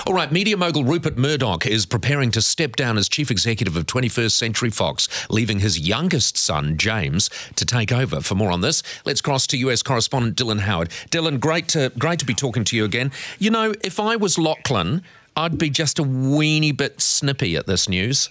All right, media mogul Rupert Murdoch is preparing to step down as chief executive of 21st Century Fox, leaving his youngest son, James, to take over. For more on this, let's cross to US correspondent Dylan Howard. Dylan, great to be talking to you again. You know, if I was Lachlan, I'd be just a weeny bit snippy at this news.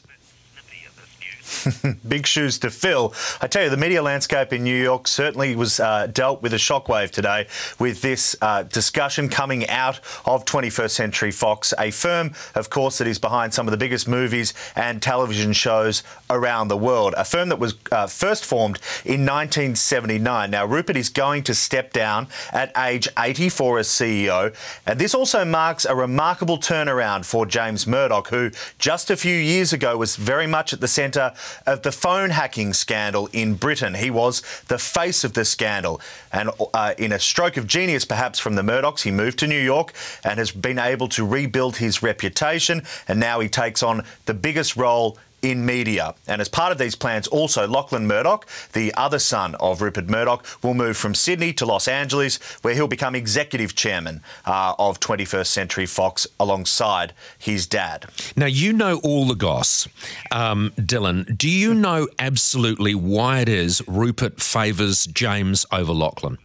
Big shoes to fill. I tell you, the media landscape in New York certainly was dealt with a shockwave today with this discussion coming out of 21st Century Fox, a firm, of course, that is behind some of the biggest movies and television shows around the world. A firm that was first formed in 1979. Now, Rupert is going to step down at age 84 as CEO, and this also marks a remarkable turnaround for James Murdoch, who just a few years ago was very much at the centre of the phone hacking scandal in Britain. He was the face of the scandal. And in a stroke of genius, perhaps, from the Murdochs, he moved to New York and has been able to rebuild his reputation. And now he takes on the biggest role in media. And as part of these plans, also, Lachlan Murdoch, the other son of Rupert Murdoch, will move from Sydney to Los Angeles, where he'll become executive chairman of 21st Century Fox alongside his dad. Now, you know all the goss. Dylan, do you know absolutely why it is Rupert favours James over Lachlan?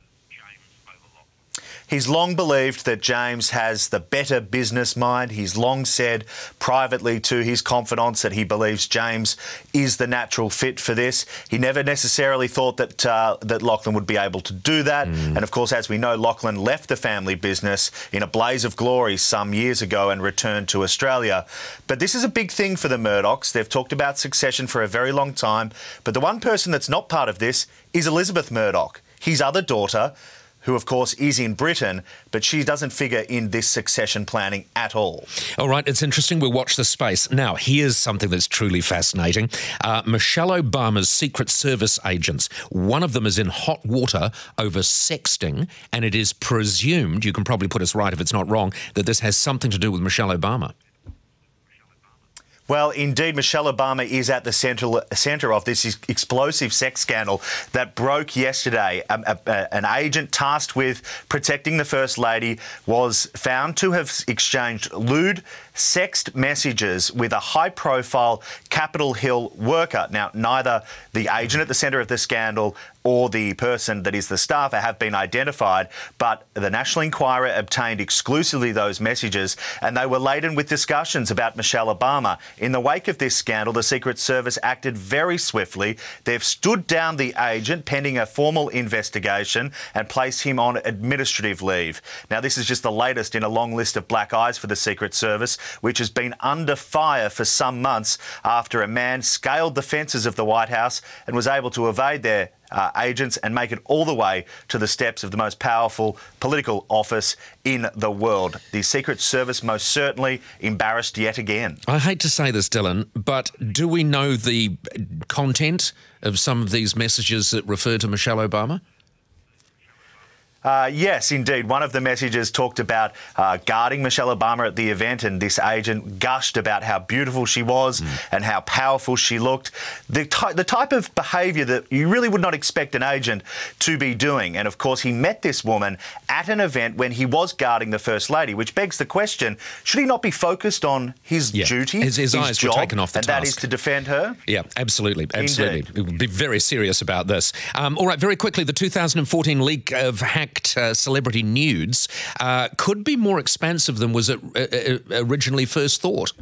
He's long believed that James has the better business mind. He's long said privately to his confidants that he believes James is the natural fit for this. He never necessarily thought that that Lachlan would be able to do that. And of course, as we know, Lachlan left the family business in a blaze of glory some years ago and returned to Australia. But this is a big thing for the Murdochs. They've talked about succession for a very long time. But the one person that's not part of this is Elizabeth Murdoch, his other daughter, who, of course, is in Britain, but she doesn't figure in this succession planning at all. All right, it's interesting. We'll watch the space. Now, here's something that's truly fascinating. Michelle Obama's Secret Service agents, one of them is in hot water over sexting, and it is presumed, you can probably put us right if it's not wrong, that this has something to do with Michelle Obama. Well, indeed, Michelle Obama is at the centre of this explosive sex scandal that broke yesterday. An agent tasked with protecting the First Lady was found to have exchanged lewd, sexed messages with a high-profile Capitol Hill worker. Now, neither the agent at the centre of the scandal or the person that is the staffer have been identified, but the National Enquirer obtained exclusively those messages, and they were laden with discussions about Michelle Obama. In the wake of this scandal, the Secret Service acted very swiftly. They've stood down the agent pending a formal investigation and placed him on administrative leave. Now, this is just the latest in a long list of black eyes for the Secret Service, which has been under fire for some months after a man scaled the fences of the White House and was able to evade their agents and make it all the way to the steps of the most powerful political office in the world. The Secret Service most certainly embarrassed yet again. I hate to say this, Dylan, but do we know the content of some of these messages that refer to Michelle Obama? Yes, indeed. One of the messages talked about guarding Michelle Obama at the event, and this agent gushed about how beautiful she was and how powerful she looked. The type of behaviour that you really would not expect an agent to be doing. And, of course, he met this woman at an event when he was guarding the First Lady, which begs the question, should he not be focused on his duty, his eyes job, were taken off the and task. That is to defend her? Yeah, absolutely. Indeed. We would be very serious about this. All right, very quickly, the 2014 leak of hacked celebrity nudes could be more expansive than was originally first thought.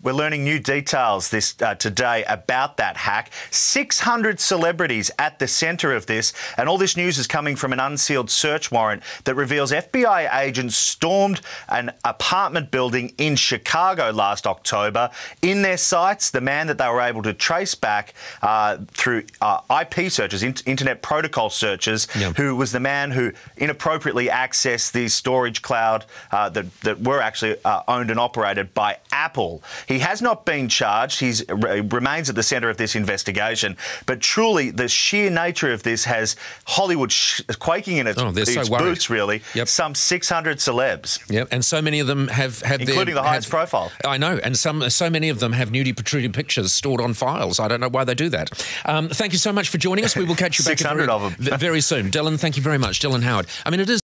We're learning new details today about that hack. 600 celebrities at the centre of this, and all this news is coming from an unsealed search warrant that reveals FBI agents stormed an apartment building in Chicago last October. In their sights, the man that they were able to trace back through IP searches, internet protocol searches, who was the man who inappropriately accessed the storage cloud that were actually owned and operated by Apple. He has not been charged. He remains at the centre of this investigation. But truly, the sheer nature of this has Hollywood quaking in its boots, really. Yep. Some 600 celebs. Yep, and so many of them have including the highest profile. I know, and so many of them have nudity protruding pictures stored on files. I don't know why they do that. Thank you so much for joining us. We will catch you back 600 of them. very soon. Dylan, thank you very much. Dylan Howard. I mean, it is